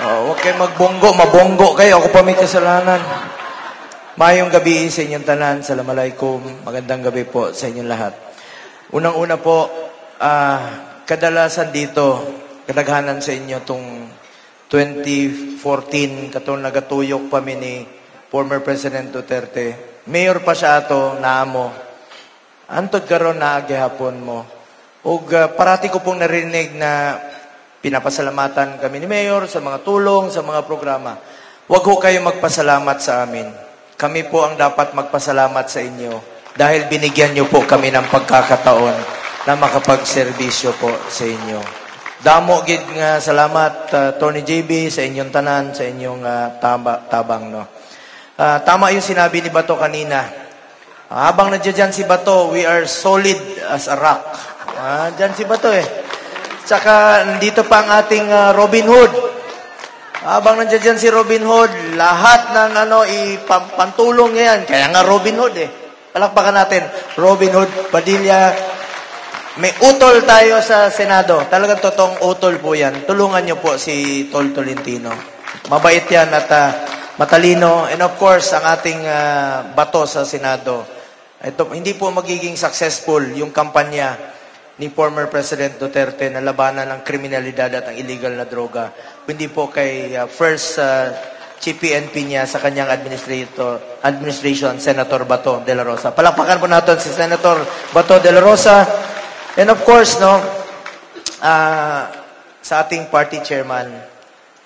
Huwag kayo magbonggo, mabonggo kayo. Ako pa may kasalanan. Mayong gabi sa inyong tanan. Assalamualaikum. Magandang gabi po sa inyong lahat. Unang-una po, kadalasan dito, kadaghanan sa inyo itong 2014, katong nagatuyok pa ni former President Duterte. Mayor pa siya ato, naamo. Antod karon na agihapon mo. Ug parati ko pong narinig na pinapasalamatan kami ni Mayor sa mga tulong, sa mga programa. Huwag ho kayo magpasalamat sa amin. Kami po ang dapat magpasalamat sa inyo dahil binigyan niyo po kami ng pagkakataon na makapagserbisyo po sa inyo. Damo gid nga salamat, Tony JB, sa inyong tanan, sa inyong tabang. No? Tama yung sinabi ni Bato kanina. Habang nandiyan si Bato, we are solid as a rock. Diyan si Bato eh. Tsaka, nandito pa ang ating Robin Hood. Habang nandiyan si Robin Hood, lahat ng pantulong niya yan. Kaya nga Robin Hood eh. Palakpakan natin. Robin Hood, Padilla. May utol tayo sa Senado. Talagang totoong utol po yan. Tulungan niyo po si Tol Tolentino. Mabait yan at matalino. And of course, ang ating Bato sa Senado. Ito, hindi po magiging successful yung kampanya ni former President Duterte na labanan ng kriminalidad at ang illegal na droga. Hindi po kay first Chief PNP niya sa kanyang administration, Senator Bato de la Rosa. Palakpakan po natin si Senator Bato de la Rosa. And of course, no, sa ating party chairman,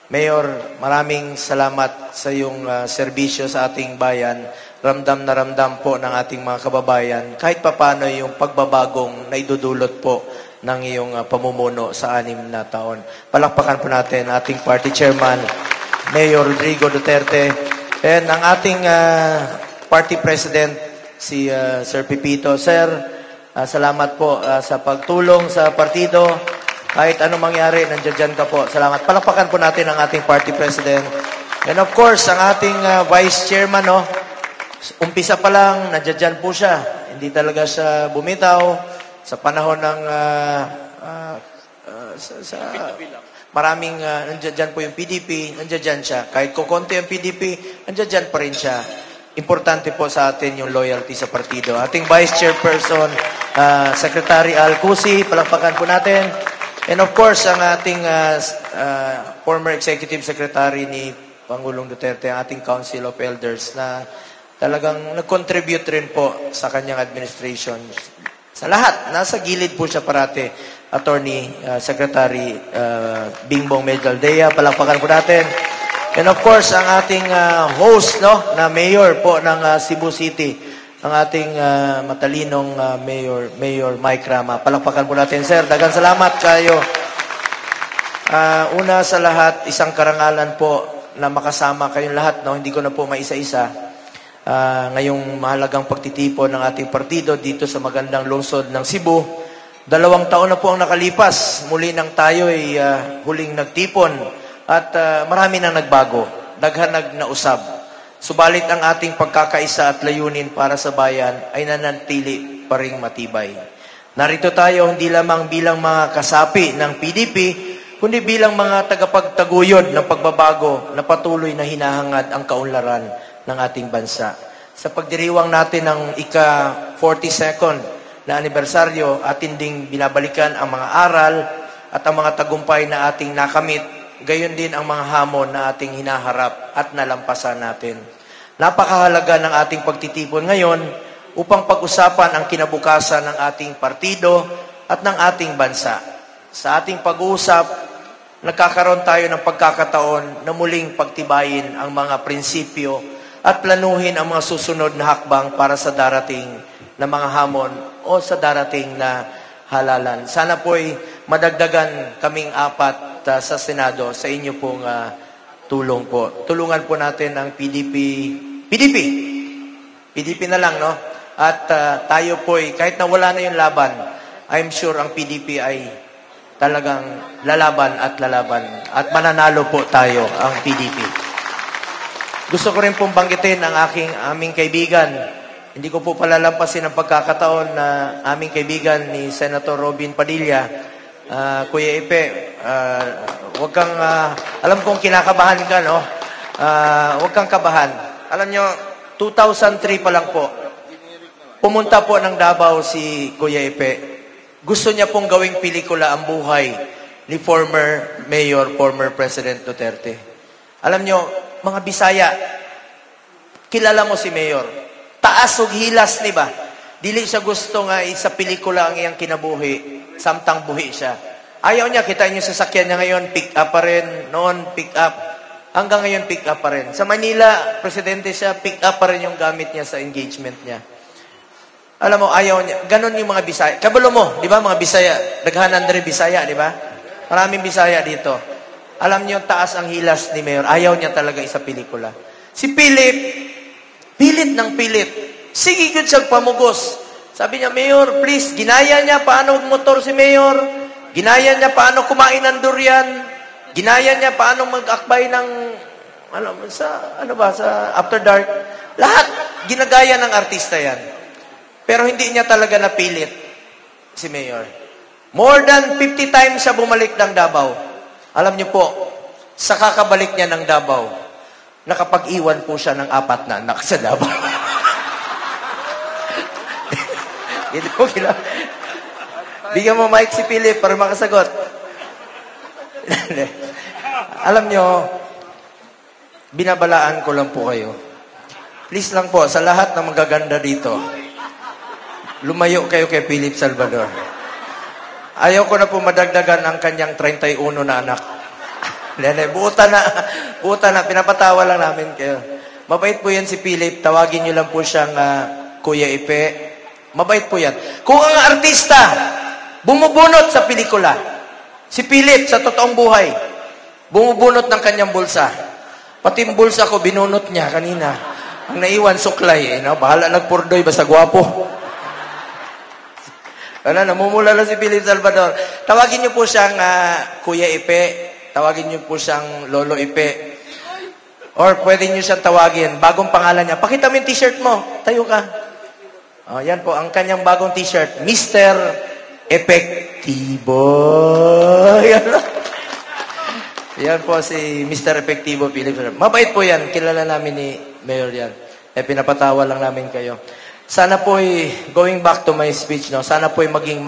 Mayor, maraming salamat sa iyong serbisyo sa ating bayan. Ramdam na ramdam po ng ating mga kababayan kahit papano yung pagbabagong naidudulot po ng iyong pamumuno sa 6 na taon. Palakpakan po natin ating party chairman, Mayor Rodrigo Duterte, and ang ating party president, si Sir Pipito. Sir, salamat po sa pagtulong sa partido. Kahit anong mangyari, nandiyan ka po. Salamat. Palakpakan po natin ang ating party president. And of course, ang ating vice chairman, no? Umpisa pa lang, nandiyan po siya. Hindi talaga siya bumitaw sa panahon ng maraming nandiyan po yung PDP, nandiyan siya. Kahit kukonti ang PDP, nandiyan pa rin siya. Importante po sa atin yung loyalty sa partido. Ating Vice Chairperson, Secretary Al Cusi, palakpakan po natin. And of course, ang ating former Executive Secretary ni Pangulong Duterte, ang ating Council of Elders na talagang nag-contribute rin po sa kanyang administration. Sa lahat, nasa gilid po siya parate. Attorney Secretary Bingbong Medaldea, palakpakan po natin. And of course, ang ating host, no, na mayor po ng Cebu City, ang ating matalinong Mayor Mike Rama. Palakpakan po natin, sir. Daghang salamat kayo. Una sa lahat, isang karangalan po na makasama kayong lahat, no? Hindi ko na po maisa-isa. Ngayong mahalagang pagtitipon ng ating partido dito sa magandang lungsod ng Cebu. 2 taon na po ang nakalipas. Muli nang tayo ay huling nagtipon at marami nang nagbago. Daghan nausab. Subalit ang ating pagkakaisa at layunin para sa bayan ay nanatili pa ring matibay. Narito tayo hindi lamang bilang mga kasapi ng PDP, kundi bilang mga tagapagtaguyod ng pagbabago na patuloy na hinahangad ang kaunlaran ng ating bansa. Sa pagdiriwang natin ng ika-42nd na anibersaryo, atin ding binabalikan ang mga aral at ang mga tagumpay na ating nakamit, gayon din ang mga hamon na ating hinaharap at nalampasan natin. Napakahalaga ng ating pagtitipon ngayon upang pag-usapan ang kinabukasan ng ating partido at ng ating bansa. Sa ating pag-uusap, nagkakaroon tayo ng pagkakataon na muling pagtibayin ang mga prinsipyo at planuhin ang mga susunod na hakbang para sa darating na mga hamon o sa darating na halalan. Sana po'y madagdagan kaming 4 sa Senado sa inyo pong tulong po. Tulungan po natin ang PDP na lang, no? At tayo po'y, kahit na wala na yung laban, I'm sure ang PDP ay talagang lalaban at mananalo po tayo ang PDP. Gusto ko rin pong banggitin ang aming kaibigan. Hindi ko po palalampasin ang pagkakataon na aming kaibigan ni Senator Robin Padilla Kuya Ipe, wag kang, alam kong kinakabahan ka, no? Wag kang kabahan. Alam nyo, 2003 pa lang po, pumunta po ng Davao si Kuya Ipe. Gusto niya pong gawing pelikula ang buhay ni former Mayor, former President Duterte. Alam nyo, mga Bisaya, kilala mo si Mayor. Taas ug hilas, di ba? Dili siya gusto nga sa pelikula ang iyang kinabuhi, samtang buhi siya. Ayaw niya, kita niyo sa sakyan niya ngayon, pick up pa rin, noon pick up. Hanggang ngayon, pick up pa rin. Sa Manila, presidente siya, pick up pa rin yung gamit niya sa engagement niya. Alam mo, ayaw niya. Ganon yung mga Bisaya. Kabalo mo, di ba, mga Bisaya? Daghanan rin Bisaya, di ba? Maraming Bisaya dito. Alam niyo, taas ang hilas ni Mayor. Ayaw niya talaga isa pelikula. Si Philip, pilit ng pilit. Sige, good siya pamugos. Sabi niya, Mayor, please, ginaya niya paano motor si Mayor. Ginaya niya paano kumain ng durian. Ginaya niya paano mag-akbay ng, sa After Dark. Lahat, ginagaya ng artista yan. Pero hindi niya talaga napilit si Mayor. More than 50 times siya bumalik ng Davao. Alam niyo po, sa kakabalik niya ng Davao, nakapag-iwan po siya ng 4 na anak sa Davao. Hindi po bigyan mo mic si Philip para makasagot. Alam niyo, binabalaan ko lang po kayo. Please lang po, sa lahat ng magaganda dito, lumayo kayo kay Philip Salvador. Ayaw ko na po madagdagan ang kanyang 31 na anak. Buutan na, pinapatawa lang namin kayo. Mabait po yan si Philip, tawagin niyo lang po siyang Kuya Ipe. Mabait po yan. Kung ang artista, bumubunot sa pelikula, si Philip sa totoong buhay, bumubunot ng kanyang bulsa. Pati yung bulsa ko, binunot niya kanina. Ang naiwan, suklay. Bahala nagpurdoy, basta gwapo. Namumula lang si Philip Salvador. Tawagin niyo po siyang Kuya Ipe. Tawagin niyo po siyang Lolo Ipe. Or pwede niyo siyang tawagin. Bagong pangalan niya. Pakita mo yung t-shirt mo. Tayo ka. Yan po. Ang kanyang bagong t-shirt. Mr. Epektibo. Yan po si Mr. Epektibo Philip. Mabait po yan. Kilala namin ni Mayor yan. Pinapatawa lang namin kayo. Sana po'y, going back to my speech, sana po'y maging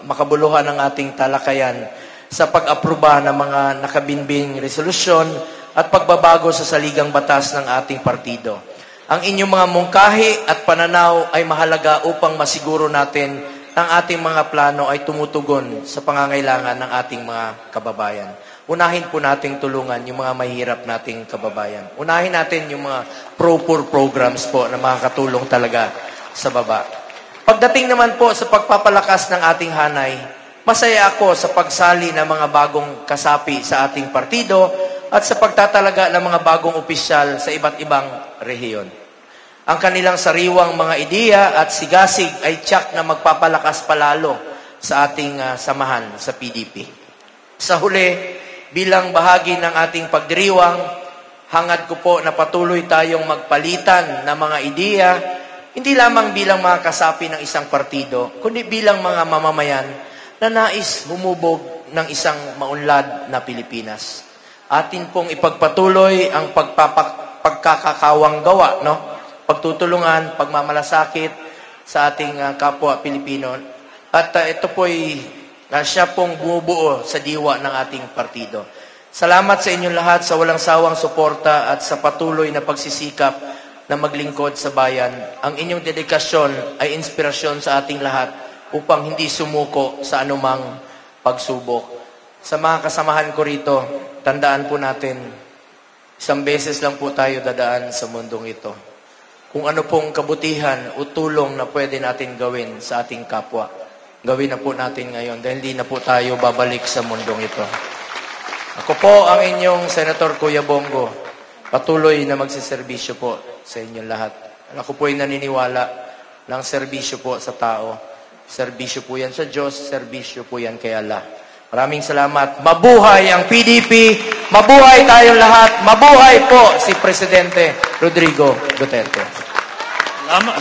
makabuluhan ng ating talakayan sa pag-aproba ng mga nakabinbing resolusyon at pagbabago sa saligang batas ng ating partido. Ang inyong mga mungkahi at pananaw ay mahalaga upang masiguro natin ang ating mga plano ay tumutugon sa pangangailangan ng ating mga kababayan. Unahin po nating tulungan yung mga mahirap nating kababayan. Unahin natin yung mga pro-poor programs po na makakatulong talaga sa baba. Pagdating naman po sa pagpapalakas ng ating hanay, masaya ako sa pagsali ng mga bagong kasapi sa ating partido at sa pagtatalaga ng mga bagong opisyal sa iba't ibang rehiyon. Ang kanilang sariwang mga ideya at sigasig ay tiyak na magpapalakas palalo sa ating samahan sa PDP. Sa huli, bilang bahagi ng ating pagdiriwang, hangad ko po na patuloy tayong magpalitan ng mga ideya, hindi lamang bilang mga kasapi ng isang partido, kundi bilang mga mamamayan na nais humubog ng isang maunlad na Pilipinas. Atin pong ipagpatuloy ang pagkakakawang gawa, pagtutulungan, pagmamalasakit sa ating kapwa Pilipino. At ito po'y siya pong bumubuo sa diwa ng ating partido. Salamat sa inyong lahat sa walang sawang suporta at sa patuloy na pagsisikap na maglingkod sa bayan. Ang inyong dedikasyon ay inspirasyon sa ating lahat upang hindi sumuko sa anumang pagsubok. Sa mga kasamahan ko rito, tandaan po natin, isang beses lang po tayo dadaan sa mundong ito. Kung ano pong kabutihan o tulong na pwede natin gawin sa ating kapwa, gawin na po natin ngayon dahil hindi na po tayo babalik sa mundong ito. Ako po ang inyong Senator Kuya Bongo. Patuloy na magsiservisyo po sa inyong lahat. Ako po ay naniniwala ng serbisyo po sa tao. Serbisyo po yan sa Diyos, serbisyo po yan kay Allah. Maraming salamat. Mabuhay ang PDP, mabuhay tayong lahat, mabuhay po si Presidente Rodrigo Duterte. Salamat.